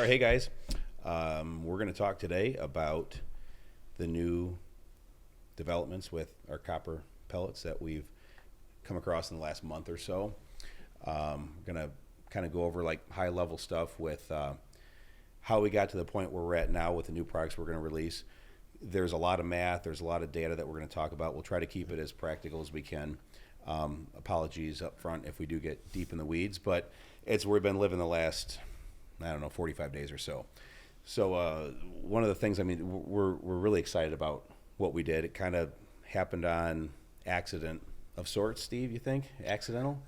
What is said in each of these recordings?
right, hey guys. We're going to talk today about the new developments with our copper pellets that we've come across in the last month or so. We're going to kind of go over like high level stuff with how we got to the point where we're at now with the new products we're going to release. There's a lot of math, there's a lot of data that we're going to talk about. We'll try to keep it as practical as we can. Apologies up front if we do get deep in the weeds, but it's where we've been living the last, 45 days or so. So one of the things, we're really excited about what we did. It kind of happened on accident of sorts, Steve, you think? Accidental?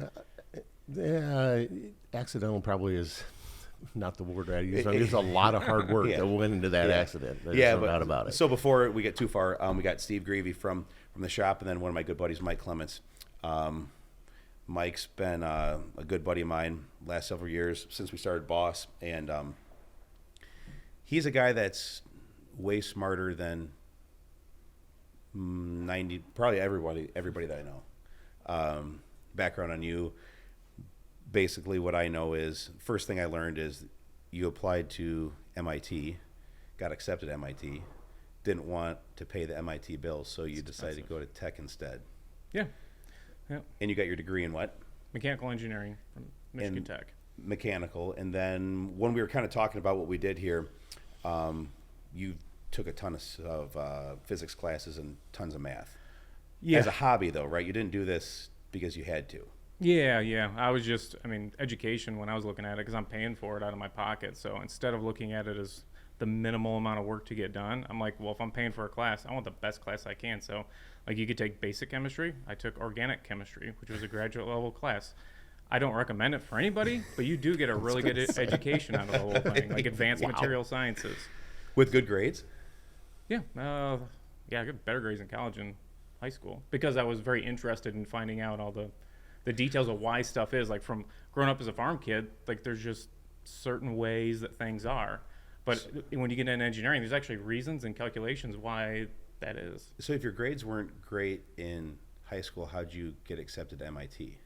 Accidental probably is not the word I use. There's a lot of hard work that went into that accident. There's no doubt about it. So before we get too far, we got Steve Greavy from the shop, and then one of my good buddies, Mike Clements. Mike's been a good buddy of mine last several years since we started Boss, and he's a guy that's way smarter than probably everybody that I know. Background on you. Basically, what I know is, first thing I learned is you applied to MIT, got accepted at MIT, didn't want to pay the MIT bills, so you decided to go to tech instead. Yeah. And you got your degree in what? Mechanical engineering from Michigan Tech. Mechanical. And then when we were kind of talking about what we did here, you took a ton of physics classes and tons of math. Yeah. As a hobby, though, right? You didn't do this because you had to. Yeah. I was just, education when I was looking at it, because I'm paying for it out of my pocket. So instead of looking at it as the minimal amount of work to get done, I'm like, well, if I'm paying for a class, I want the best class I can. So like you could take basic chemistry. I took organic chemistry, which was a graduate level class. I don't recommend it for anybody, but you do get a really good education out of the whole thing, like advanced material sciences. With good grades? Yeah. I got better grades in college and high school because I was very interested in finding out all the details of why stuff is. Like from growing up as a farm kid, like there's just certain ways that things are. But when you get into engineering, there's actually reasons and calculations why that is. So if your grades weren't great in high school, how'd you get accepted to MIT?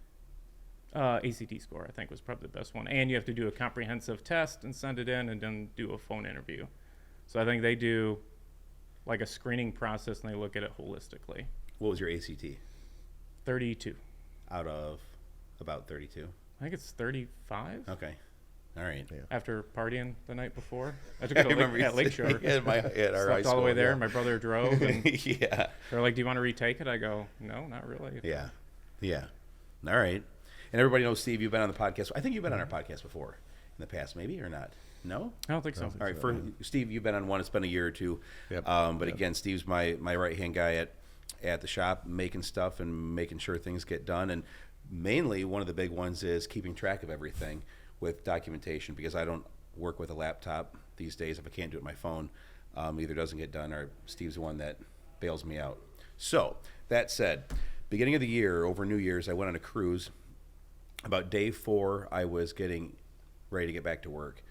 ACT score, I think, was probably the best one. And you have to do a comprehensive test and send it in and then do a phone interview. So I think they do like a screening process and they look at it holistically. What was your ACT? 32. Out of about 32? I think it's 35. Okay. All right. Yeah. After partying the night before. I took it at Lakeshore. At our high school, all the way there. Yeah. My brother drove. And yeah. They're like, do you want to retake it? I go, no, not really. Yeah. All right. And everybody knows, Steve, you've been on the podcast. I think you've been on our podcast before in the past, maybe, or not? No? I don't think so. All right. Steve, you've been on one. It's been a year or two. Yep. Again, Steve's my right-hand guy at the shop, making stuff and making sure things get done. And mainly one of the big ones is keeping track of everything with documentation, because I don't work with a laptop these days. If I can't do it on my phone, either doesn't get done or Steve's the one that bails me out. So that said, beginning of the year, over New Year's, I went on a cruise. About day 4, I was getting ready to get back to work.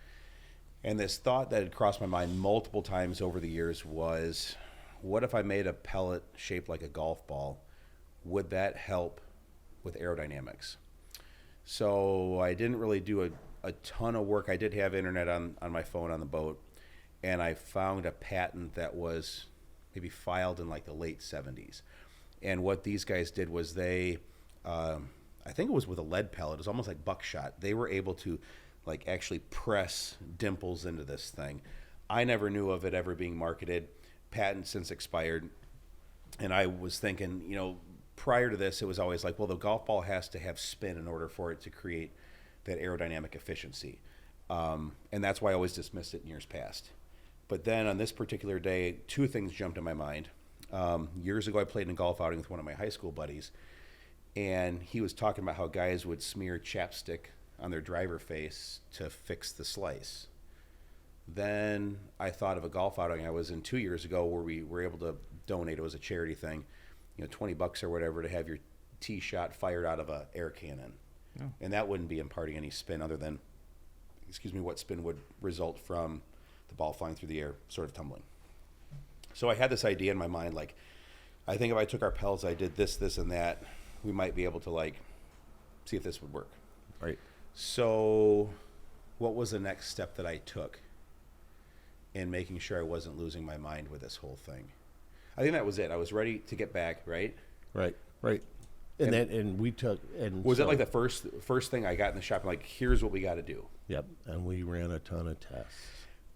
And this thought that had crossed my mind multiple times over the years was, what if I made a pellet shaped like a golf ball? Would that help with aerodynamics? So I didn't really do a ton of work. I did have internet on my phone on the boat, and I found a patent that was maybe filed in like the late 70s. And what these guys did was they, I think it was with a lead pellet. It was almost like buckshot. They were able to like actually press dimples into this thing. I never knew of it ever being marketed. Patent since expired. And I was thinking, prior to this, it was always like, well, the golf ball has to have spin in order for it to create that aerodynamic efficiency. And that's why I always dismissed it in years past. But then on this particular day, 2 things jumped in my mind. Years ago, I played in a golf outing with one of my high school buddies, and he was talking about how guys would smear chapstick on their driver face to fix the slice. Then I thought of a golf outing I was in 2 years ago where we were able to donate. It was a charity thing, $20 or whatever to have your tee shot fired out of an air cannon. Oh. And that wouldn't be imparting any spin other than, what spin would result from the ball flying through the air, sort of tumbling. So I had this idea in my mind, like, I think if I took our pellets, I did this, and that, we might be able to, see if this would work. Right. So what was the next step that I took? and making sure I wasn't losing my mind with this whole thing. I think that was it. I was ready to get back, right? Right. And we took and was that like the first thing I got in the shop? Like, here's what we got to do. Yep, and we ran a ton of tests.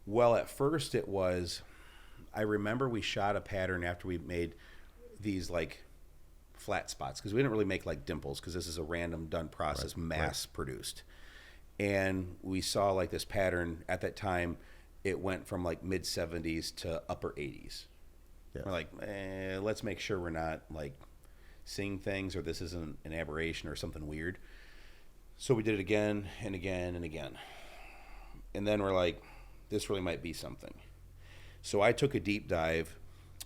Well, at first it was, I remember we shot a pattern after we made these like flat spots, because we didn't really make like dimples, because this is a random done process, mass produced. And we saw like this pattern at that time. It went from like mid 70s to upper 80s. Yeah. We're like, let's make sure we're not like seeing things, or this isn't an aberration or something weird. So we did it again and again and again. And then we're like, this really might be something. So I took a deep dive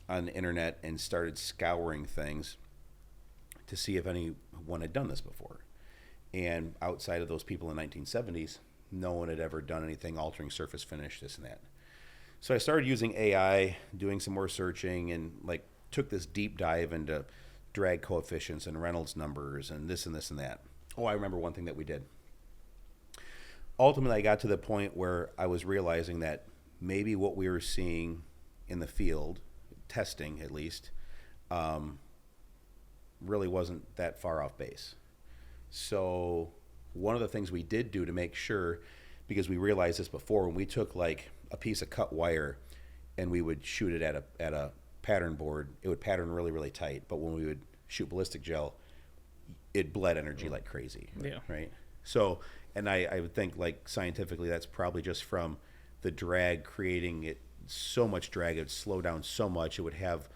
on the internet and started scouring things to see if anyone had done this before. And outside of those people in the 1970s, no one had ever done anything altering surface finish, this and that. So I started using AI, doing some more searching, and like took this deep dive into drag coefficients and Reynolds numbers and this and this and that. Oh, I remember one thing that we did. Ultimately, I got to the point where I was realizing that maybe what we were seeing in the field, testing at least, really wasn't that far off base. So one of the things we did do to make sure, because we realized this before, when we took like a piece of cut wire and we would shoot it at a pattern board, it would pattern really, really tight. But when we would shoot ballistic gel, it bled energy like crazy. Yeah. Right. So, and I would think like scientifically that's probably just from the drag creating it, so much drag, it would slow down so much, it would have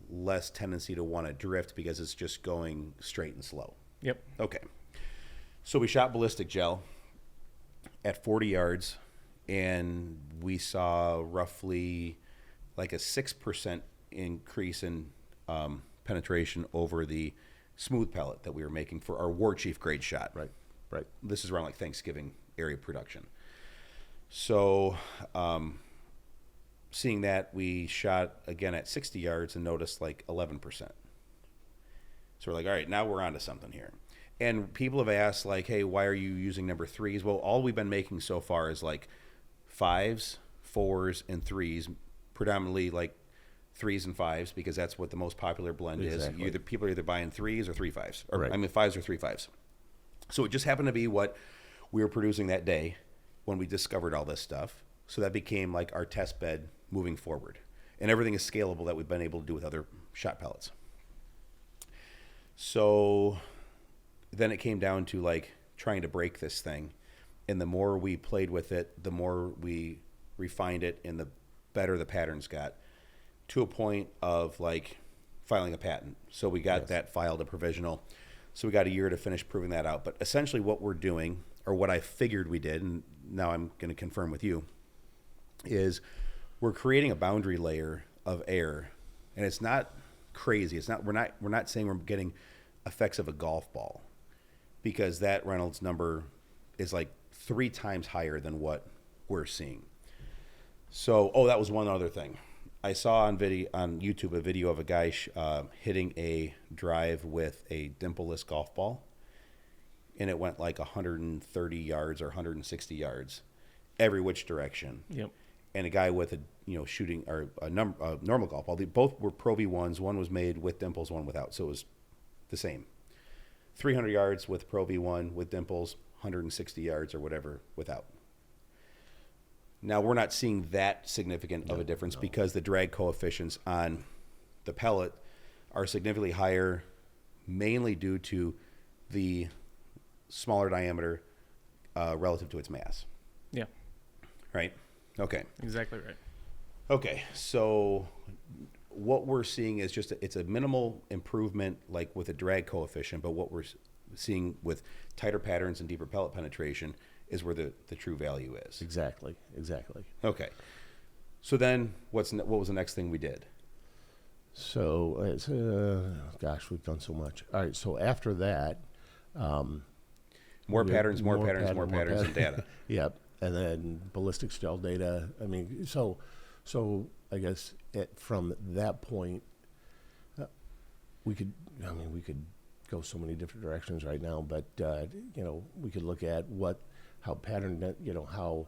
less tendency to want to drift because it's just going straight and slow. Yep. Okay. So we shot ballistic gel at 40 yards, and we saw roughly like a 6% increase in penetration over the smooth pellet that we were making for our War Chief grade shot. Right. This is around like Thanksgiving area production. So seeing that, we shot again at 60 yards and noticed like 11%. So we're like, all right, now we're onto something here. And people have asked like, hey, why are you using number 3s? Well, all we've been making so far is like 5s, 4s, and 3s, predominantly like 3s and 5s, because that's what the most popular blend is. People are either buying 3s or 3.5s, or right. 5s or 3.5s. So it just happened to be what we were producing that day when we discovered all this stuff. So that became like our test bed moving forward. And everything is scalable that we've been able to do with other shot pellets. So then it came down to like trying to break this thing. And the more we played with it, the more we refined it, and the better the patterns got, to a point of like filing a patent. So we got that filed, a provisional. So we got a year to finish proving that out. But essentially what we're doing, or what I figured we did, and now I'm going to confirm with you, is we're creating a boundary layer of air. And it's not crazy. It's not, we're not saying we're getting effects of a golf ball, because that Reynolds number is like 3 times higher than what we're seeing. So, that was one other thing. I saw on YouTube a video of a guy hitting a drive with a dimpleless golf ball, and it went like 130 yards or 160 yards, every which direction. Yep. And a guy with shooting or a normal golf ball. They both were Pro V1s. One was made with dimples, one without. So it was the same. 300 yards with Pro V1 with dimples, 160 yards or whatever without. Now, we're not seeing that significant of a difference because the drag coefficients on the pellet are significantly higher, mainly due to the smaller diameter relative to its mass. Yeah. Right? Okay. Exactly right. Okay. So what we're seeing is just it's a minimal improvement, like with a drag coefficient, but what we're seeing with tighter patterns and deeper pellet penetration is where the true value is. Exactly. Okay. So then what was the next thing we did? So it's we've done so much. All right. So after that, more patterns, and data. Yep. And then ballistics gel data. I mean, so I guess from that point, we could go so many different directions right now, but we could look at how pattern, how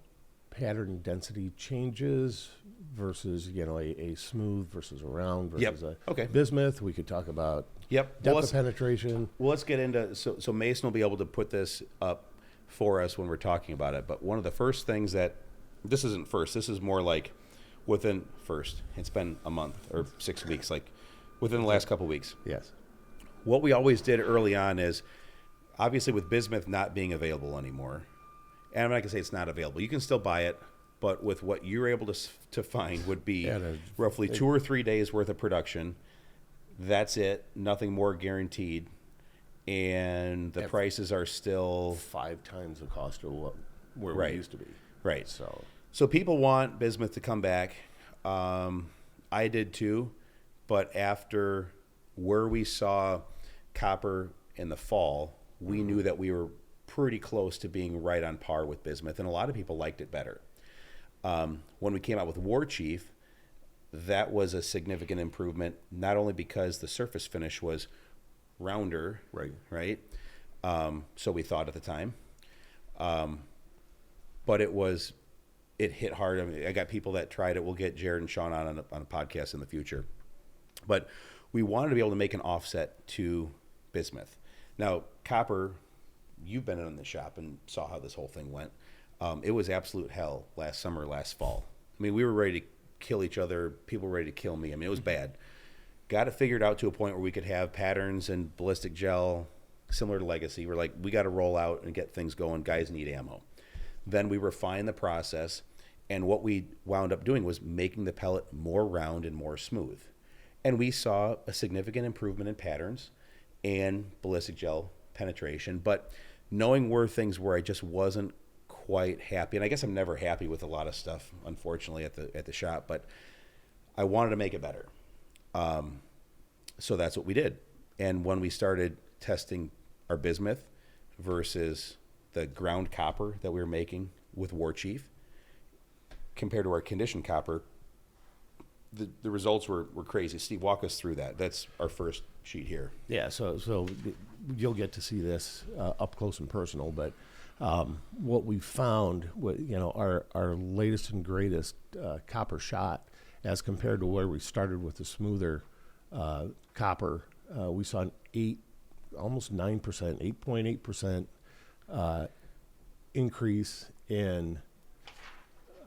pattern density changes versus, a smooth versus a round versus Yep. a Okay. bismuth. We could talk about Yep. depth Well, of penetration. let's get into so Mason will be able to put this up for us when we're talking about it. But one of the first things that this isn't first. This is more like within first. It's been a month or 6 weeks, like within the last couple weeks. Yes. What we always did early on is obviously with bismuth not being available anymore, and I'm not gonna say it's not available. You can still buy it, but with what you're able to find would be roughly 2 or 3 days worth of production. That's it. Nothing more guaranteed, and the prices are still 5 times the cost of where Right. we used to be. right. So So people want bismuth to come back. I did too, but after where we saw copper in the fall, we knew that we were pretty close to being right on par with bismuth, and a lot of people liked it better. When we came out with War Chief, that was a significant improvement, not only because the surface finish was rounder, right? So we thought at the time, but it hit hard. I mean, I got people that tried it. We'll get Jared and Sean on a podcast in the future, but we wanted to be able to make an offset to bismuth. Now, copper, you've been in the shop and saw how this whole thing went. It was absolute hell last summer, last fall. I mean, we were ready to kill each other. People were ready to kill me. I mean, it was bad. Got it figured out to a point where we could have patterns and ballistic gel similar to Legacy. We're like, we got to roll out and get things going. Guys need ammo. Then we refined the process, and what we wound up doing was making the pellet more round and more smooth. And we saw a significant improvement in patterns and ballistic gel penetration. But knowing where things were, I just wasn't quite happy. And I guess I'm never happy with a lot of stuff, unfortunately, at the shop. But I wanted to make it better. So that's what we did. And when we started testing our bismuth versus the ground copper that we were making with War Chief, compared to our conditioned copper, the results were crazy. Steve, walk us through that. That's our first sheet here. yeah, so you'll get to see this up close and personal, but what we found, our latest and greatest copper shot, as compared to where we started with the smoother copper, we saw an almost 9%, 8.8% increase in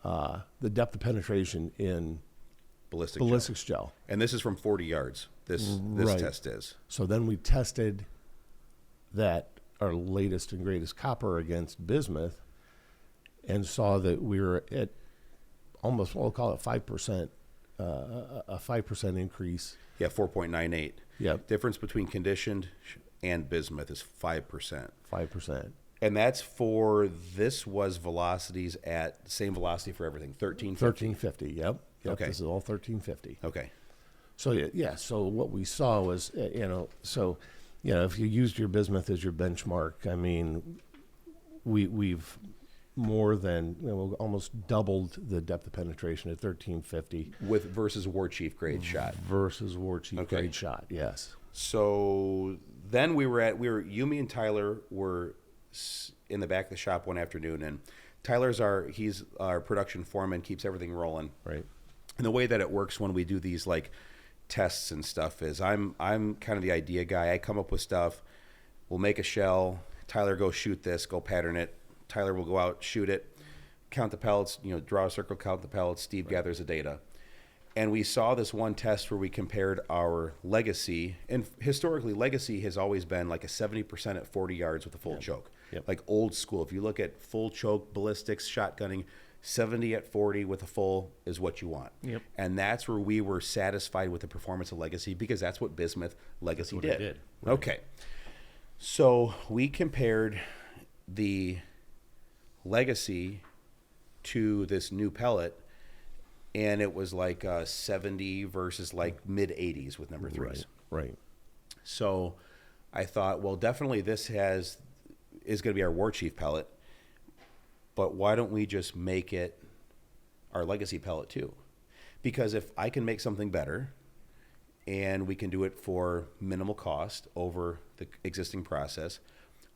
the depth of penetration in ballistics gel. And this is from 40 yards. This Right. test is. So then we tested that our latest and greatest copper against bismuth, and saw that we were at almost, we'll call it 5%, a 5% increase. Yeah, 4.98. Yep, Difference between conditioned and bismuth is 5%. 5%. And that's this was velocities at same velocity for everything, 1350. Yep. Okay. This is all 1350. Okay. So yeah. So what we saw was, if you used your bismuth as your benchmark, I mean, we've more than almost doubled the depth of penetration at 1350 Versus War Chief grade shot. versus War Chief Okay. grade shot. Yes. So then Yumi and Tyler were in the back of the shop one afternoon, and he's our production foreman, keeps everything rolling. Right. And the way that it works when we do these like tests and stuff is I'm kind of the idea guy. I come up with stuff. We'll make a shell. Tyler, go shoot this, go pattern it. Tyler will go out, shoot it, count the pellets, draw a circle, count the pellets. Steve gathers the data. And we saw this one test where we compared our Legacy, and historically Legacy has always been like a 70% at 40 yards with a full choke. Yep. Like old school. If you look at full choke ballistics, shotgunning, 70 at 40 with a full is what you want. Yep. And that's where we were satisfied with the performance of Legacy, because that's what bismuth Legacy did. it did. Right. Okay. So we compared the Legacy to this new pellet, and it was like 70 versus like mid 80s with number threes. Right. So I thought, well, definitely this is going to be our War Chief pellet, but why don't we just make it our Legacy pellet too? Because if I can make something better and we can do it for minimal cost over the existing process,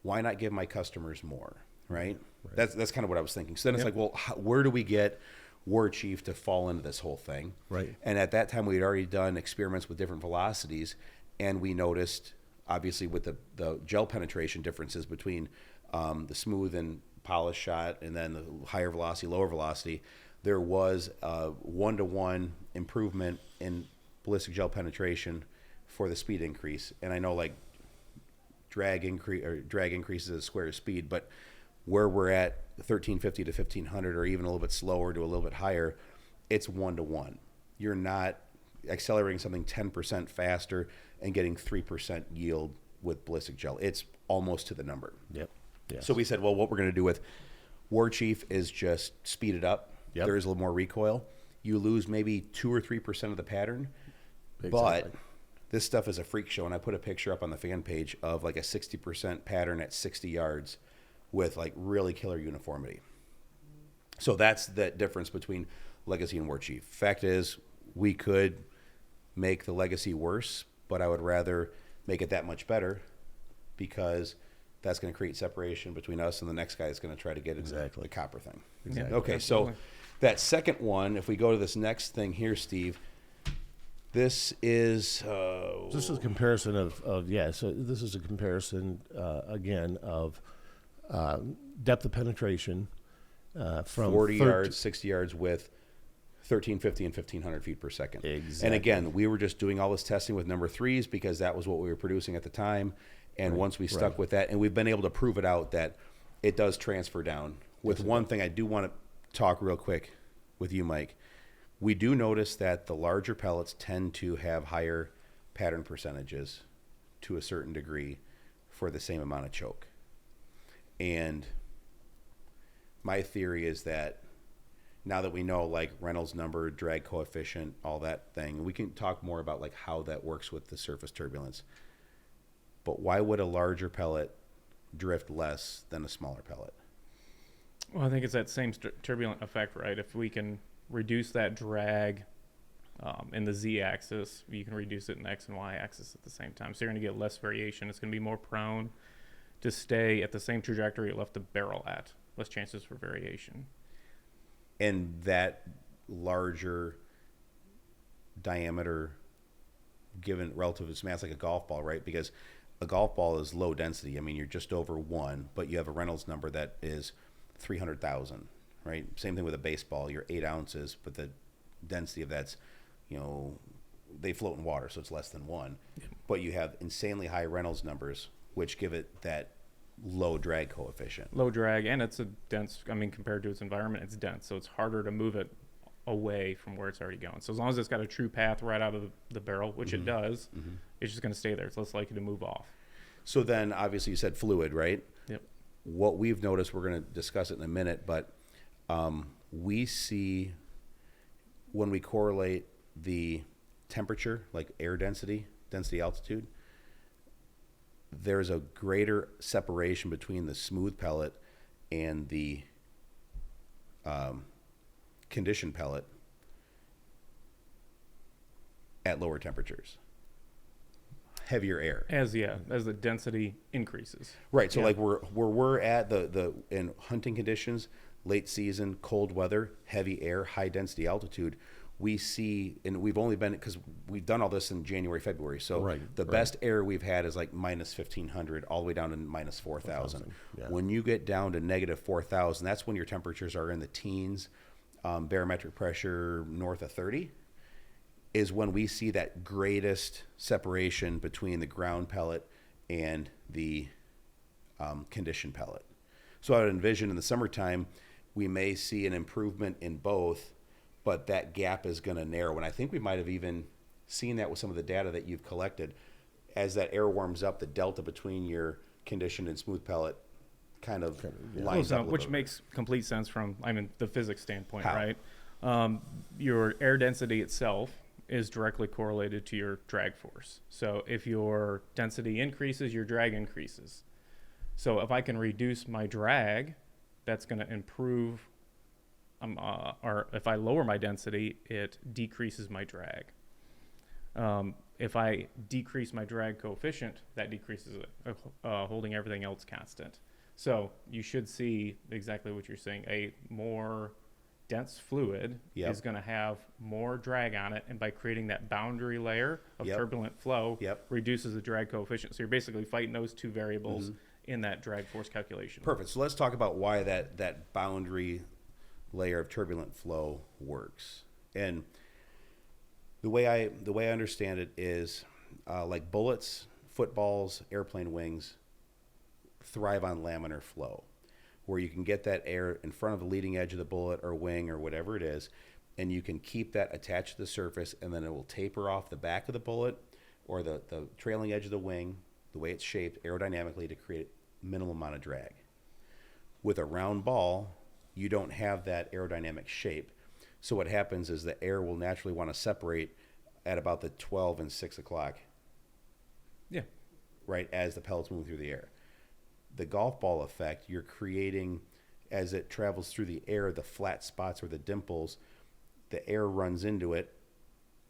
why not give my customers more, right? That's kind of what I was thinking. So then it's like, well, where do we get War Chief to fall into this whole thing? Right. And at that time, we had already done experiments with different velocities, and we noticed, obviously, with the gel penetration differences between the smooth and polished shot, and then the higher velocity, lower velocity, there was a 1-to-1 improvement in ballistic gel penetration for the speed increase. And I know like drag increases a square of speed, but where we're at 1350 to 1500, or even a little bit slower to a little bit higher, it's 1-to-1. You're not accelerating something 10% faster and getting 3% yield with ballistic gel. It's almost to the number. Yep. Yes. So we said, well, what we're going to do with War Chief is just speed it up. Yep. There is a little more recoil. You lose maybe 2 or 3% of the pattern, Exactly. but this stuff is a freak show. And I put a picture up on the fan page of like a 60% pattern at 60 yards with like really killer uniformity. So that's the difference between Legacy and War Chief. Fact is, we could make the Legacy worse, but I would rather make it that much better, because that's going to create separation between us and the next guy that's going to try to get into Exactly. the copper thing. Exactly. Okay, Absolutely. so that second one, if we go to this next thing here, Steve, this is This is a comparison so this is a comparison, again, of depth of penetration from 40 yards, 60 yards with 1350 and 1500 feet per second. Exactly. And again, we were just doing all this testing with number 3s because that was what we were producing at the time. And once we stuck with that, and we've been able to prove it out that it does transfer down. With one thing I do want to talk real quick with you, Mike. We do notice that the larger pellets tend to have higher pattern percentages to a certain degree for the same amount of choke. And my theory is that now that we know like Reynolds number, drag coefficient, all that thing, we can talk more about like how that works with the surface turbulence. But why would a larger pellet drift less than a smaller pellet? Well, I think it's that same turbulent effect, right? If we can reduce that drag in the z-axis, you can reduce it in the x and y-axis at the same time. So you're going to get less variation. It's going to be more prone to stay at the same trajectory it left the barrel at. Less chances for variation. And that larger diameter, given relative to its mass, like a golf ball, right? Because a golf ball is low density. I mean, you're just over 1, but you have a Reynolds number that is 300,000, right? Same thing with a baseball. You're 8 ounces, but the density of that's, they float in water, so it's less than 1. But you have insanely high Reynolds numbers, which give it that low drag coefficient. Low drag, and it's a dense, compared to its environment, it's dense. So it's harder to move it away from where it's already going. So as long as it's got a true path right out of the barrel, which it does, it's just going to stay there. It's less likely to move off. So then, obviously, you said fluid, right? Yep. What we've noticed, we're going to discuss it in a minute, but we see when we correlate the temperature, like air density, altitude, there's a greater separation between the smooth pellet and the conditioned pellet at lower temperatures. Heavier air. As the density increases. Right. So like where we're at the in hunting conditions, late season, cold weather, heavy air, high density altitude, we see, and we've only been, because we've done all this in January, February. So the best air we've had is like minus 1,500 all the way down to minus 4,000. Yeah. When you get down to negative 4,000, that's when your temperatures are in the teens, barometric pressure north of 30, is when we see that greatest separation between the ground pellet and the conditioned pellet. So I would envision in the summertime, we may see an improvement in both, but that gap is going to narrow. And I think we might have even seen that with some of the data that you've collected. As that air warms up, the delta between your conditioned and smooth pellet kind of lines up. Which makes complete sense from, the physics standpoint, How? right? Your air density itself is directly correlated to your drag force. So if your density increases, your drag increases. So if I can reduce my drag, that's going to improve, or if I lower my density, it decreases my drag. If I decrease my drag coefficient, that decreases it, holding everything else constant. So you should see exactly what you're saying. A more dense fluid Yep. is going to have more drag on it, and by creating that boundary layer of Yep. turbulent flow, Yep. reduces the drag coefficient. So you're basically fighting those two variables in that drag force calculation. Perfect. So let's talk about why that boundary layer of turbulent flow works. And the way I understand it is like bullets, footballs, airplane wings thrive on laminar flow, where you can get that air in front of the leading edge of the bullet or wing or whatever it is, and you can keep that attached to the surface, and then it will taper off the back of the bullet or the trailing edge of the wing, the way it's shaped aerodynamically to create minimal amount of drag. With a round ball, you don't have that aerodynamic shape. So what happens is the air will naturally want to separate at about the 12 and 6 o'clock, Yeah. right, as the pellets move through the air. The golf ball effect, you're creating, as it travels through the air, the flat spots or the dimples, the air runs into it,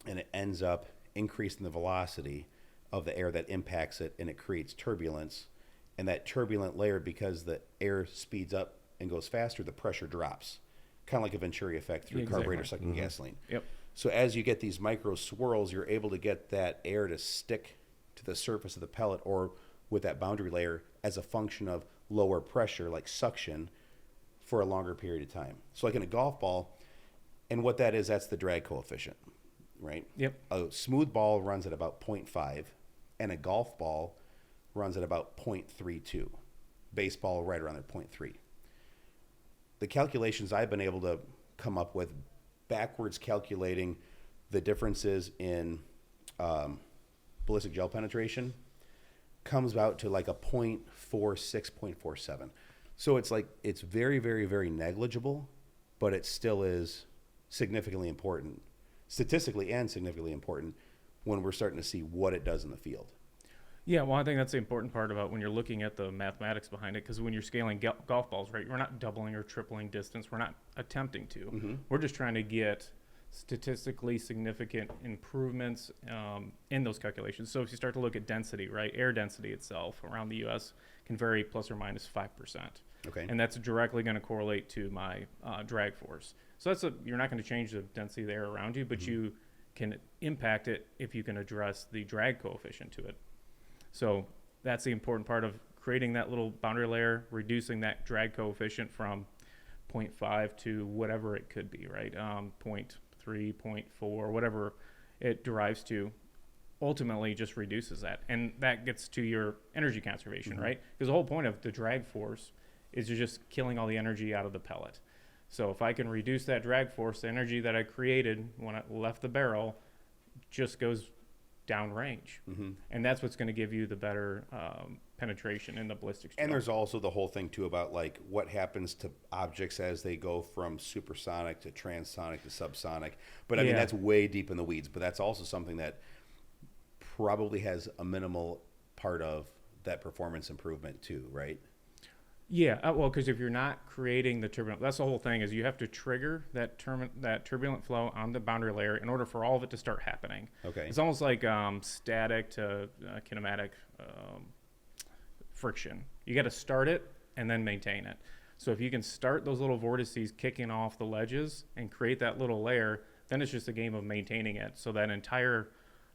and it ends up increasing the velocity of the air that impacts it, and it creates turbulence. And that turbulent layer, because the air speeds up and goes faster, the pressure drops. Kind of like a Venturi effect through Exactly. carburetor sucking gasoline. Yep. So as you get these micro swirls, you're able to get that air to stick to the surface of the pellet or with that boundary layer as a function of lower pressure, like suction, for a longer period of time. So like in a golf ball, and what that is, that's the drag coefficient, right? Yep. A smooth ball runs at about 0.5, and a golf ball runs at about 0.32. Baseball right around there, 0.3. The calculations I've been able to come up with, backwards calculating the differences in ballistic gel penetration, comes out to like a 0.46, 0.47. So it's like, it's very, very, very negligible, but it still is significantly important, statistically and significantly important, when we're starting to see what it does in the field. Yeah, well, I think that's the important part about when you're looking at the mathematics behind it, because when you're scaling golf balls, right, we're not doubling or tripling distance. We're not attempting to. We're just trying to get statistically significant improvements in those calculations. So if you start to look at density, right, air density itself around the U.S. can vary plus or minus 5%. Okay. And that's directly going to correlate to my drag force. So you're not going to change the density of the air around you, but you can impact it if you can address the drag coefficient to it. So that's the important part of creating that little boundary layer, reducing that drag coefficient from 0.5 to whatever it could be, right? 0.3, 0.4, whatever it derives to, ultimately just reduces that. And that gets to your energy conservation, right? Because the whole point of the drag force is you're just killing all the energy out of the pellet. So if I can reduce that drag force, the energy that I created when I left the barrel just goes downrange. And that's what's going to give you the better penetration in the ballistics gel. And there's also the whole thing too about like what happens to objects as they go from supersonic to transonic to subsonic. But I mean, that's way deep in the weeds, but that's also something that probably has a minimal part of that performance improvement too, right? Yeah, well, because if you're not creating the turbulent, that's the whole thing, is you have to trigger that turbulent flow on the boundary layer in order for all of it to start happening. Okay. It's almost like static to kinematic friction. You got to start it and then maintain it. So if you can start those little vortices kicking off the ledges and create that little layer, then it's just a game of maintaining it. So that entire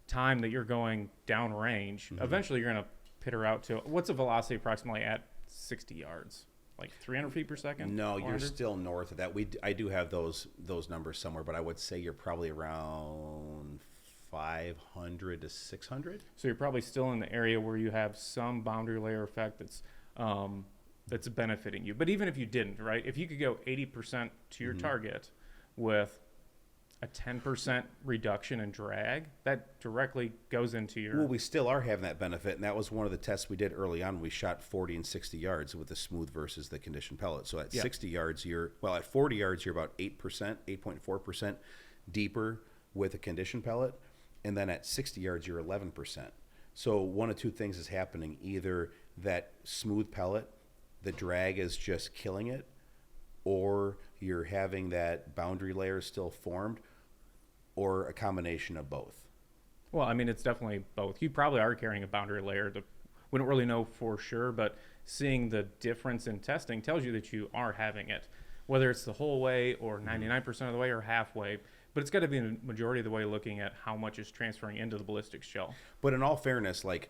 time that you're going downrange, eventually you're going to pitter out to, what's the velocity approximately at 60 yards? Like 300 feet per second? No, you're 400? still north of that. I do have those numbers somewhere, but I would say you're probably around 500 to 600. So you're probably still in the area where you have some boundary layer effect that's benefiting you. But even if you didn't, right? If you could go 80% to your target with a 10% reduction in drag, that directly goes into your... Well, we still are having that benefit, and that was one of the tests we did early on. We shot 40 and 60 yards with the smooth versus the conditioned pellet. So at 60 yards, at 40 yards, you're about 8%, 8.4% deeper with a conditioned pellet. And then at 60 yards, you're 11%. So one of two things is happening. Either that smooth pellet, the drag is just killing it, or you're having that boundary layer still formed, or a combination of both. Well, I mean, it's definitely both. You probably are carrying a boundary layer. We don't really know for sure, but seeing the difference in testing tells you that you are having it, whether it's the whole way or 99% of the way or halfway. But it's got to be the majority of the way, looking at how much is transferring into the ballistics shell. But in all fairness, like,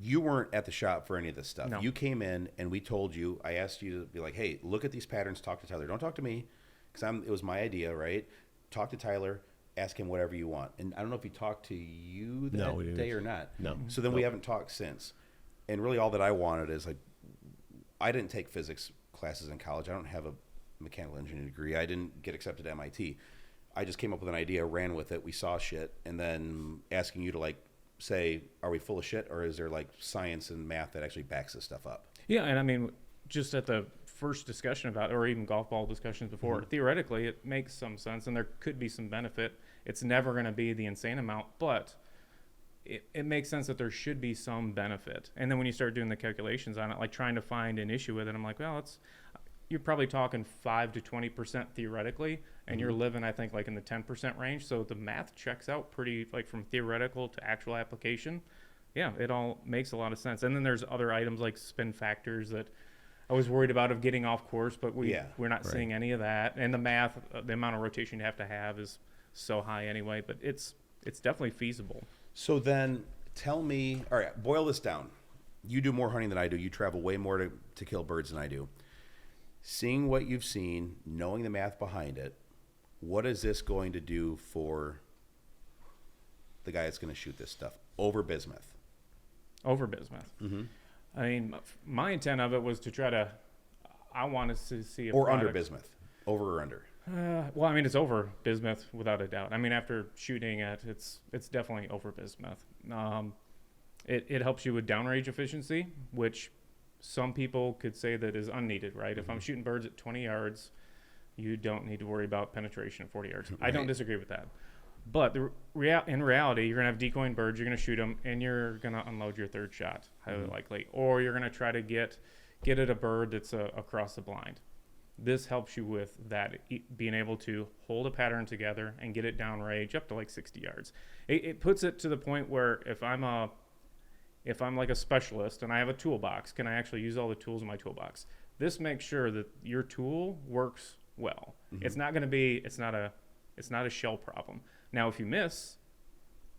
you weren't at the shop for any of this stuff. No. You came in and we told you, I asked you to be like, hey, look at these patterns, talk to Tyler. Don't talk to me, because it was my idea, right? Talk to Tyler, ask him whatever you want. And I don't know if he talked to you that day or not. No. So then we haven't talked since. And really all that I wanted is, like, I didn't take physics classes in college. I don't have a mechanical engineering degree. I didn't get accepted to MIT. I just came up with an idea, ran with it. We saw shit, and then asking you to, like, say, are we full of shit, or is there, like, science and math that actually backs this stuff up? Yeah, and I mean, just at the first discussion about, or even golf ball discussions before, theoretically, it makes some sense, and there could be some benefit. It's never going to be the insane amount, but it makes sense that there should be some benefit. And then when you start doing the calculations on it, like trying to find an issue with it, I'm like, well, you're probably talking 5 to 20% theoretically, and you're living, I think, like in the 10% range. So the math checks out pretty, like, from theoretical to actual application. Yeah, it all makes a lot of sense. And then there's other items like spin factors that I was worried about of getting off course, but we're not seeing any of that. And the math, the amount of rotation you have to have is so high anyway, but it's definitely feasible. So then tell me, all right, boil this down. You do more hunting than I do. You travel way more to kill birds than I do. Seeing what you've seen, knowing the math behind it, what is this going to do for the guy that's going to shoot this stuff over bismuth? Over bismuth. Mm-hmm. I mean, my intent of it was to try to, I wanted to see a or product. under bismuth, over or under. Well, I mean, it's over bismuth without a doubt. I mean, after shooting it, it's definitely over bismuth. It helps you with downrange efficiency, which some people could say that is unneeded, right? If I'm shooting birds at 20 yards, you don't need to worry about penetration at 40 yards. I don't disagree with that. But in reality, you're going to have decoying birds, you're going to shoot them, and you're going to unload your third shot, highly likely. Or you're going to try to get at a bird that's across the blind. This helps you with that, being able to hold a pattern together and get it downrange up to like 60 yards. It puts it to the point where if I'm like a specialist and I have a toolbox, can I actually use all the tools in my toolbox? This makes sure that your tool works well. It's not going to be, it's not a shell problem. Now, if you miss,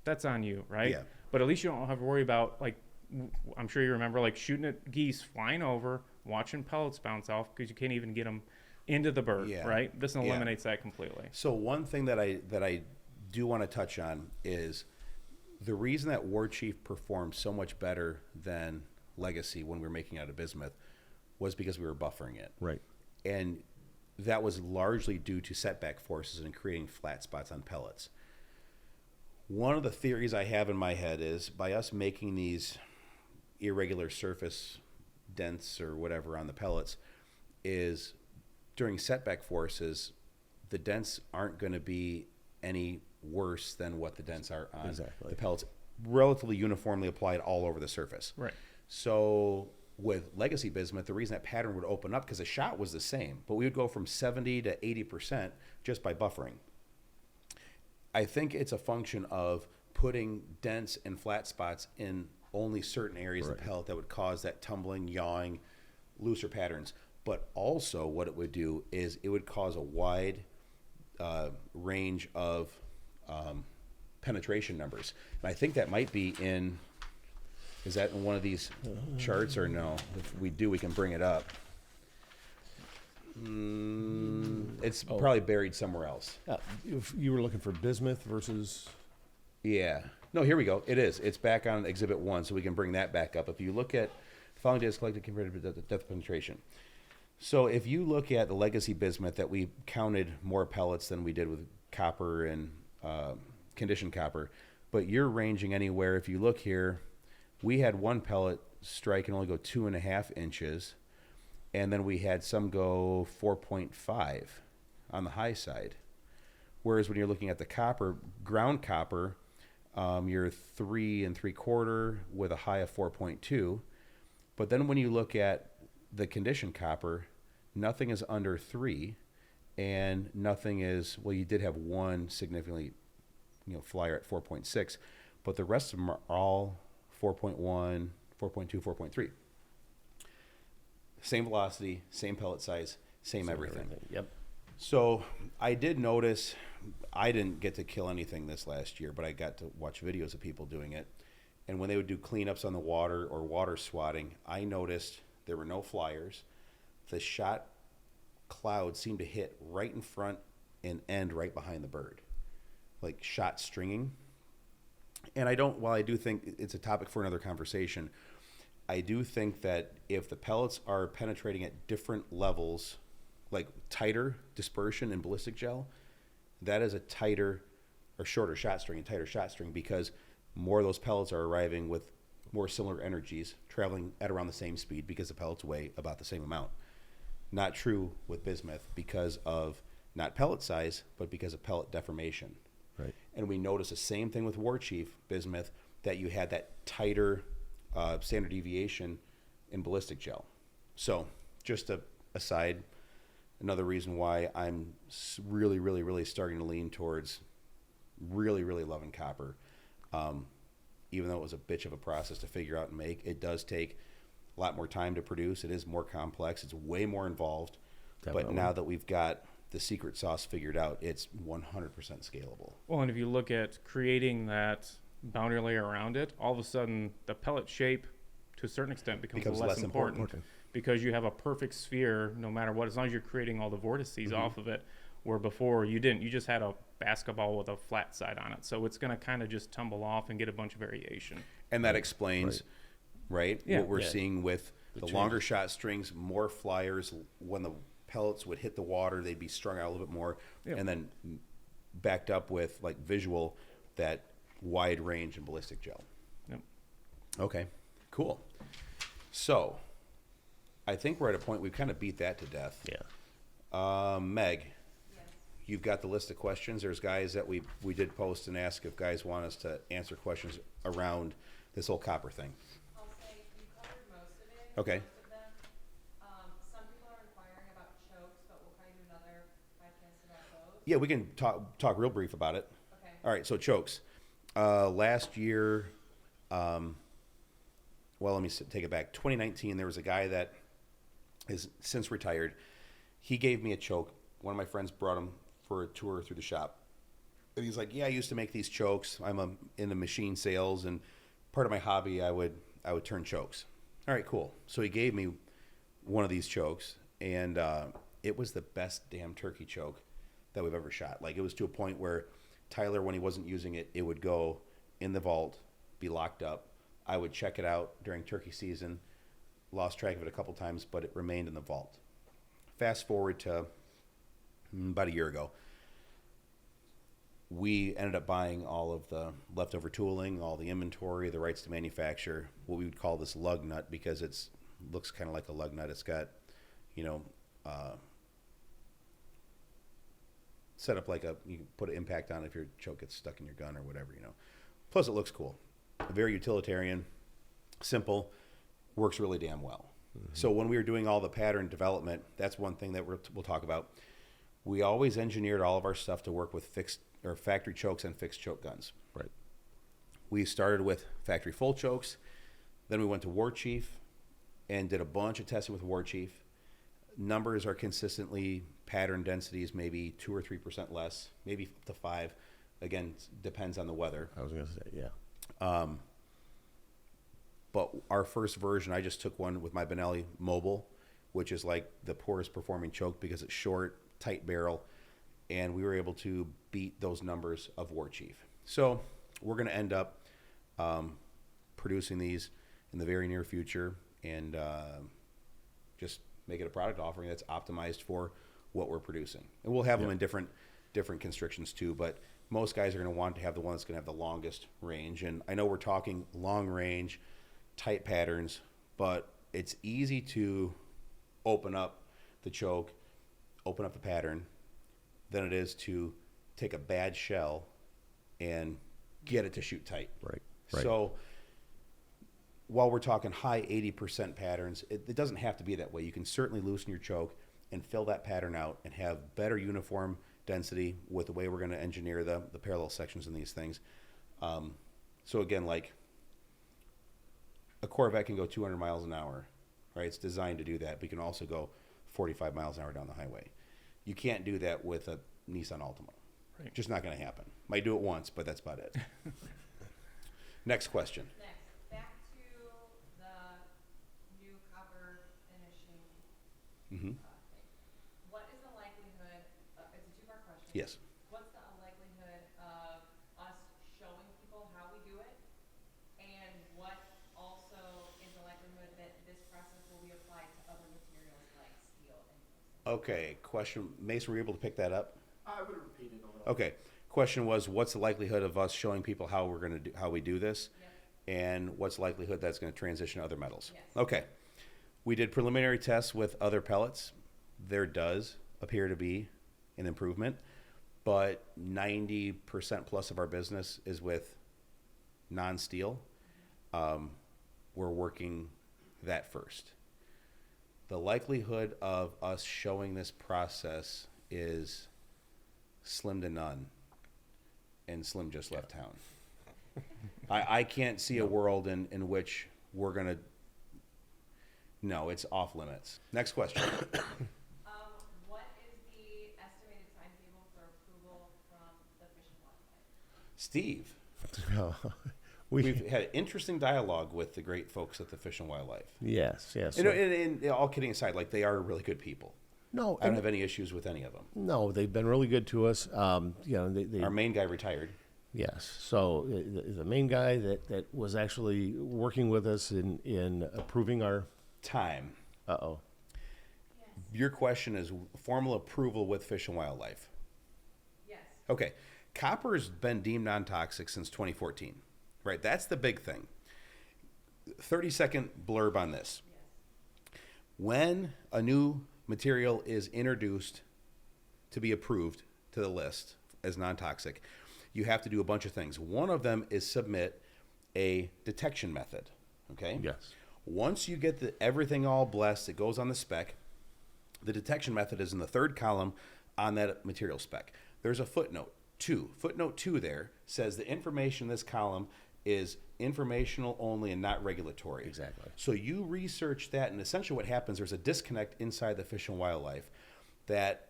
that's on you, right? Yeah. But at least you don't have to worry about, like, I'm sure you remember, like, shooting at geese flying over, watching pellets bounce off because you can't even get them into the bird, right? This eliminates that completely. So one thing that I do want to touch on is the reason that War Chief performed so much better than Legacy when we were making out of bismuth was because we were buffering it. Right. And that was largely due to setback forces and creating flat spots on pellets. One of the theories I have in my head is by us making these irregular surface dents or whatever on the pellets is during setback forces, the dents aren't going to be any worse than what the dents are on the pellets, relatively uniformly applied all over the surface. Right. So with Legacy bismuth, the reason that pattern would open up, because the shot was the same, but we would go from 70 to 80% just by buffering. I think it's a function of putting dents and flat spots in only certain areas of the pellet that would cause that tumbling, yawing, looser patterns. But also what it would do is it would cause a wide range of penetration numbers. And I think that might be in, is that in one of these charts or no? If we do, we can bring it up. It's probably buried somewhere else. If you were looking for bismuth versus... Yeah. No, here we go. It is. It's back on Exhibit 1, so we can bring that back up. If you look at the following data is collected compared to depth penetration. So if you look at the Legacy bismuth that we counted more pellets than we did with copper and conditioned copper, but you're ranging anywhere. If you look here, we had one pellet strike and only go 2.5 inches, and then we had some go 4.5 on the high side. Whereas when you're looking at the copper, ground copper, you're 3 3/4 with a high of 4.2. But then when you look at the conditioned copper, nothing is under 3, and nothing is, well, you did have one significantly, flyer at 4.6, but the rest of them are all 4.1, 4.2, 4.3. same velocity, same pellet size, same everything. Yep. So I did notice, I didn't get to kill anything this last year, but I got to watch videos of people doing it. And when they would do cleanups on the water or water swatting, I noticed there were no flyers. The shot cloud seemed to hit right in front and end right behind the bird, like shot stringing. And while I do think it's a topic for another conversation, I do think that if the pellets are penetrating at different levels, like tighter dispersion in ballistic gel, that is a tighter or shorter shot string and tighter shot string, because more of those pellets are arriving with more similar energies, traveling at around the same speed because the pellets weigh about the same amount. Not true with bismuth because of not pellet size, but because of pellet deformation. Right. And we noticed the same thing with War Chief bismuth, that you had that tighter standard deviation in ballistic gel. So just a aside, another reason why I'm really, really, really starting to lean towards really, really loving copper. Even though it was a bitch of a process to figure out and make, it does take a lot more time to produce. It is more complex. It's way more involved. Definitely. But now that we've got the secret sauce figured out, it's 100% scalable. Well, and if you look at creating that boundary layer around it, all of a sudden the pellet shape, to a certain extent, becomes less important because you have a perfect sphere no matter what, as long as you're creating all the vortices off of it, where before you didn't. You just had a basketball with a flat side on it. So it's going to kind of just tumble off and get a bunch of variation. And that explains, right, Yeah. what we're seeing with the longer shot strings, more flyers. When the pellets would hit the water, they'd be strung out a little bit more, and then backed up with, like, visual, that wide range in ballistic gel. Yep. Okay, cool. So I think we're at a point we've kind of beat that to death. Yeah. Meg, you've got the list of questions. There's guys that we did post and ask if guys want us to answer questions around this whole copper thing. I'll say you covered most of it. Okay. Most of them. Some people are inquiring about chokes, but we'll probably do another podcast about those. Yeah, we can talk real brief about it. Okay. All right, so chokes. Last year, well, let me take it back. 2019, there was a guy that is since retired. He gave me a choke. One of my friends brought him for a tour through the shop. And he's like, yeah, I used to make these chokes. I'm into machine sales, and part of my hobby, I would turn chokes. All right, cool. So he gave me one of these chokes, and it was the best damn turkey choke that we've ever shot. Like, it was to a point where Tyler, when he wasn't using it, it would go in the vault, be locked up. I would check it out during turkey season. Lost track of it a couple times, but it remained in the vault. Fast forward to about a year ago. We ended up buying all of the leftover tooling, all the inventory, the rights to manufacture, what we would call this lug nut, because it looks kind of like a lug nut. It's got, set up like you can put an impact on it if your choke gets stuck in your gun or whatever, Plus, it looks cool. Very utilitarian, simple, works really damn well. Mm-hmm. So when we were doing all the pattern development, that's one thing that we'll talk about. We always engineered all of our stuff to work with fixed or factory chokes and fixed choke guns. Right. We started with factory full chokes. Then we went to War Chief and did a bunch of testing with War Chief. Numbers are consistently pattern densities, maybe 2 or 3% less, maybe up to 5. Again, depends on the weather. I was going to say, yeah. But our first version, I just took one with my Benelli Mobile, which is like the poorest performing choke because it's short, tight barrel, and we were able to beat those numbers of War Chief. So we're going to end up producing these in the very near future and just make it a product offering that's optimized for what we're producing. And we'll have them in different constrictions too, but most guys are going to want to have the one that's going to have the longest range. And I know we're talking long range, tight patterns, but it's easy to open up the choke, open up the pattern, than it is to take a bad shell and get it to shoot tight. Right. So while we're talking high 80% patterns, it doesn't have to be that way. You can certainly loosen your choke and fill that pattern out and have better uniform density with the way we're going to engineer the parallel sections in these things. So again, like a Corvette can go 200 miles an hour. right? It's designed to do that. We can also go 45 miles an hour down the highway. You can't do that with a Nissan Altima. Right. Just not going to happen. Might do it once, but that's about it. Next question. Next, back to the new copper finishing Mm-hmm. thing. What is the likelihood, it's a two-part question. Yes. What's the likelihood of us showing people how we do it? And what also is the likelihood that this process will be applied to other materials like steel and things? Okay. Question. Mason, were you able to pick that up? I would repeat it a little. Okay. Question was, what's the likelihood of us showing people how we're going to do, how we do this, Yep. and what's the likelihood that's going to transition to other metals? Yes. Okay. We did preliminary tests with other pellets. There does appear to be an improvement, but 90% plus of our business is with non-steel. We're working that first. The likelihood of us showing this process is slim to none, and Slim just left town. I can't see a world in which we're going to... No, it's off limits. Next question. What is the estimated timetable for approval from the Fish and Wildlife? Steve, we, we've had interesting dialogue with the great folks at the Fish and Wildlife. yes, yes. And all kidding aside, like, they are really good people. No, I don't and- have any issues with any of them. no, they've been really good to us. You know, they Our main guy retired. yes. So the main guy that was actually working with us in approving our. Time. Uh-oh. Yes. Your question is formal approval with Fish and Wildlife. Yes. Okay. Copper's been deemed non-toxic since 2014, right? That's the big thing. 30-second blurb on this. Yes. When a new material is introduced to be approved to the list as non-toxic, you have to do a bunch of things. One of them is submit a detection method, okay? Yes. Once you get everything all blessed, it goes on the spec. The detection method is in the third column on that material spec. There's a footnote 2. Footnote 2 there says the information in this column is informational only and not regulatory. Exactly. So you research that, and essentially what happens, there's a disconnect inside the Fish and Wildlife that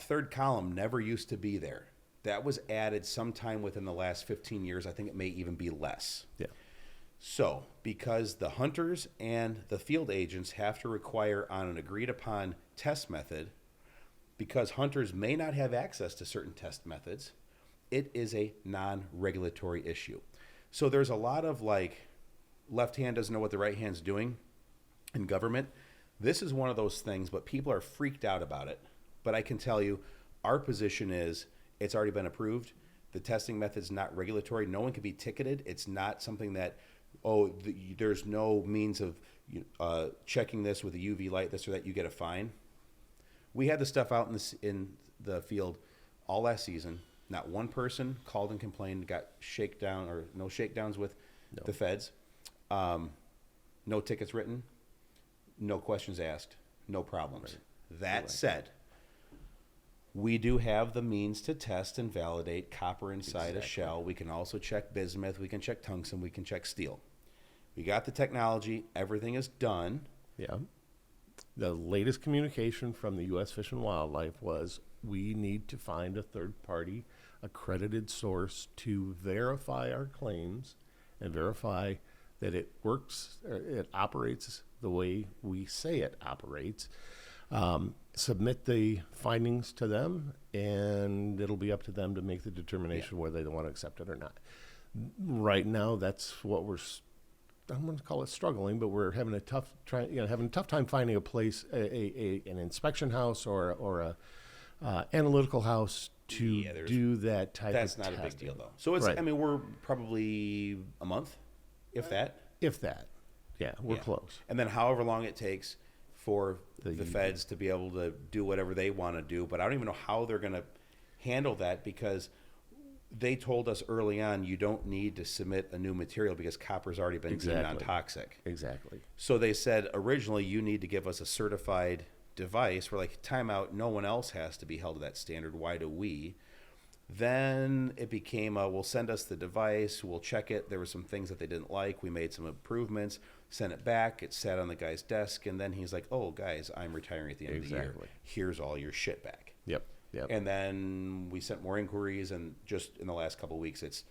third column never used to be there. That was added sometime within the last 15 years. I think it may even be less. Yeah. So, because the hunters and the field agents have to require on an agreed upon test method, because hunters may not have access to certain test methods, it is a non-regulatory issue. So there's a lot of like, left hand doesn't know what the right hand's doing in government. This is one of those things, but people are freaked out about it. But I can tell you, our position is it's already been approved. The testing method's not regulatory. No one can be ticketed. It's not something that, there's no means of checking this with a UV light, this or that, you get a fine. We had the stuff out in the field all last season. Not one person called and complained, got shakedown or no shakedowns with the feds. No tickets written, no questions asked, no problems. Right. That said, we do have the means to test and validate copper inside a shell. We can also check bismuth, we can check tungsten, we can check steel. We got the technology, everything is done. Yeah. The latest communication from the U.S. Fish and Wildlife was we need to find a third-party accredited source to verify our claims and verify that it works, or it operates the way we say it operates. Submit the findings to them, and it'll be up to them to make the determination whether they want to accept it or not. Right now, that's what I'm going to call it struggling, but we're having a tough time finding a place, an inspection house or a analytical house to do that type of testing. That's not a big deal, though. So it's, Right. I mean, we're probably a month, if that. If that. Yeah, we're close. And then however long it takes for the The- feds to be able to do whatever they want to do. But I don't even know how they're going to handle that, because they told us early on you don't need to submit a new material because copper's already been deemed non-toxic. Exactly. So they said originally you need to give us a certified device. We're like, time out, no one else has to be held to that standard. Why do we? Then it became we'll send us the device, we'll check it. There were some things that they didn't like. We made some improvements, sent it back. It sat on the guy's desk, and then he's like, "Oh, guys, I'm retiring at the end of the year. Exactly. Here's all your shit back." Yep. And then we sent more inquiries, and just in the last couple of weeks, it's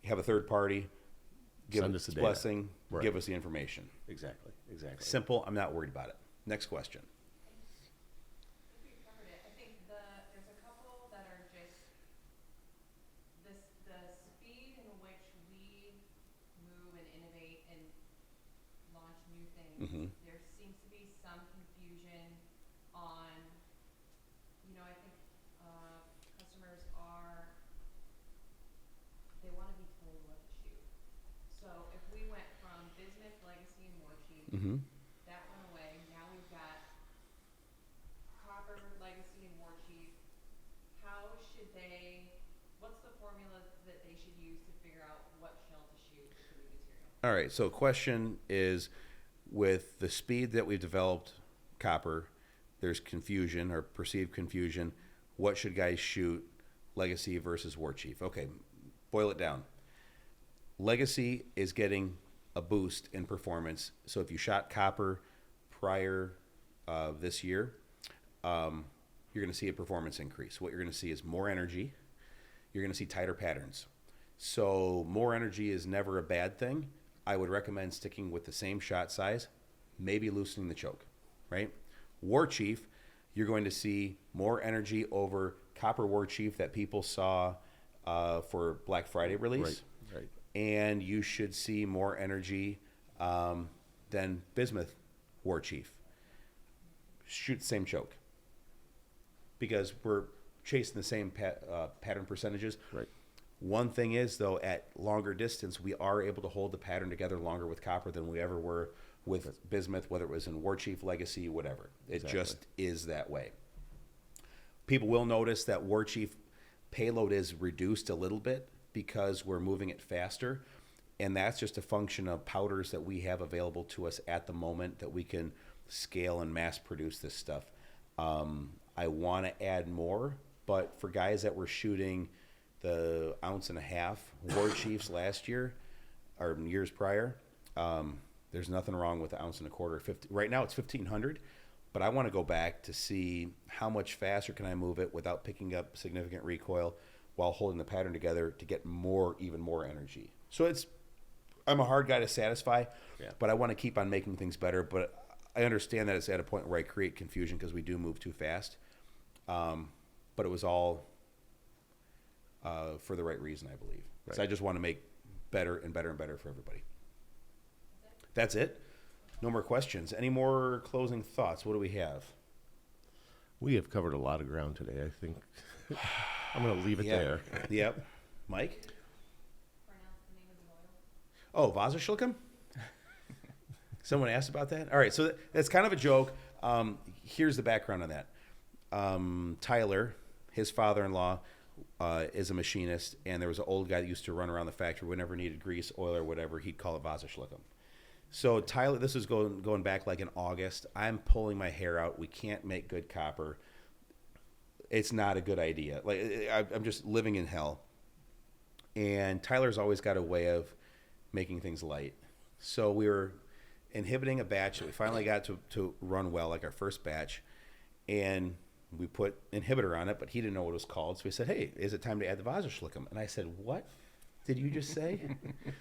have a third party, give Send us us the its data. blessing, Right. give us the information. Exactly. Simple. I'm not worried about it. Next question. I think we've covered it. I think there's a couple that are just the speed in which we move and innovate and launch new things. Mhm. There seems to be some confusion on, I think customers they want to be told what to shoot. So if we went from Bismuth, Legacy, and Warchief, Mm-hmm. that went away. Now we've got Copper, Legacy, and Warchief. What's the formula that they should use to figure out what shell to shoot with the new material? All right. So, question is, with the speed that we've developed copper, there's confusion or perceived confusion. What should guys shoot, Legacy versus Warchief? Okay, boil it down. Legacy is getting a boost in performance. So if you shot copper prior this year, you're going to see a performance increase. What you're going to see is more energy. You're going to see tighter patterns. So more energy is never a bad thing. I would recommend sticking with the same shot size, maybe loosening the choke, right? Warchief, you're going to see more energy over Copper Warchief that people saw for Black Friday release. Right. And you should see more energy than Bismuth Warchief. Shoot the same choke. Because we're chasing the same pattern percentages. Right. One thing is, though, at longer distance, we are able to hold the pattern together longer with copper than we ever were with Bismuth, whether it was in Warchief, Legacy, whatever. It Exactly. just is that way. People will notice that Warchief payload is reduced a little bit because we're moving it faster, and that's just a function of powders that we have available to us at the moment that we can scale and mass produce this stuff. I want to add more, but for guys that were shooting the 1.5 ounce Warchiefs last year or years prior, there's nothing wrong with the 1.25 ounce. Right now it's 1,500, but I want to go back to see how much faster can I move it without picking up significant recoil while holding the pattern together to get even more energy. So I'm a hard guy to satisfy, but I want to keep on making things better. But I understand that it's at a point where I create confusion because we do move too fast. But it was all for the right reason, I believe. Right. So I just want to make better and better and better for everybody. That's it. No more questions. Any more closing thoughts? What do we have? We have covered a lot of ground today, I think. I'm going to leave it Yeah. there. Yep. Mike? Pronounce the name of the oil. Oh, Wasserschlucken? Someone asked about that? All right, so that's kind of a joke. Here's the background on that. Tyler, his father-in-law, is a machinist, and there was an old guy that used to run around the factory whenever needed grease, oil, or whatever. He'd call it Wasserschlucken. So Tyler, this is going back like in August. I'm pulling my hair out. We can't make good copper. It's not a good idea. Like I'm just living in hell. And Tyler's always got a way of making things light. So we were inhibiting a batch that we finally got to run well, like our first batch, and we put inhibitor on it, but he didn't know what it was called. So we said, "Hey, is it time to add the Wasserschlucken?" And I said, "What did you just say?"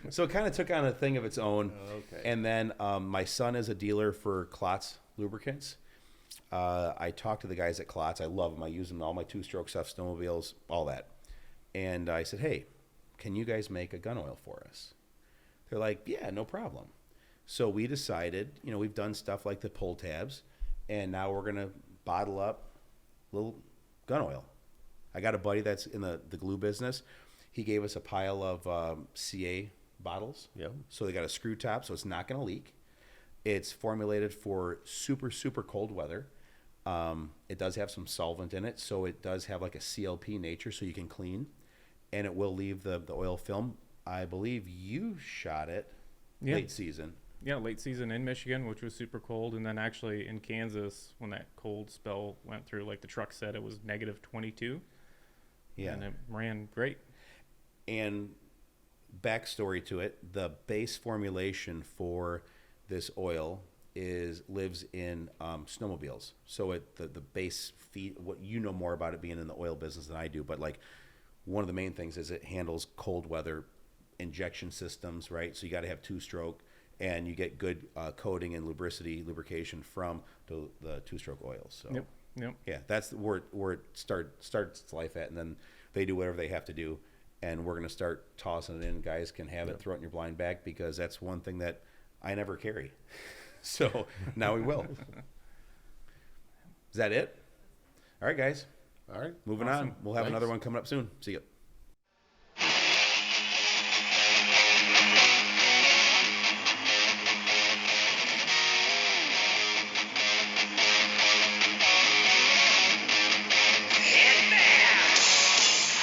So it kind of took on a thing of its own. Okay. And then my son is a dealer for Klotz lubricants. I talked to the guys at Klotz. I love them. I use them in all my two-stroke stuff, snowmobiles, all that. And I said, "Hey, can you guys make a gun oil for us?" They're like, "Yeah, no problem." So we decided, we've done stuff like the pull tabs, and now we're going to bottle up little gun oil. I got a buddy that's in the glue business. He gave us a pile of CA bottles. Yep. So they got a screw top, so it's not going to leak. It's formulated for super, super cold weather. It does have some solvent in it, so it does have like a CLP nature, so you can clean, and it will leave the oil film. I believe you shot it late season. Yeah, late season in Michigan, which was super cold, and then actually in Kansas when that cold spell went through, like the truck said, it was -22. Yeah. And it ran great. And backstory to it, the base formulation for this oil lives in snowmobiles. So the base feed, what you know more about it being in the oil business than I do, but like one of the main things is it handles cold weather injection systems, right? So you got to have two-stroke, and you get good coating and lubrication from the two-stroke oils. So Yep. yeah, that's where it starts its life at, and then they do whatever they have to do, and we're going to start tossing it in. Guys can have it, throw it in your blind bag, because that's one thing that I never carry. So now we will. Is that it? All right, guys. All right. Moving Awesome. on. We'll have Thanks. another one coming up soon. See you.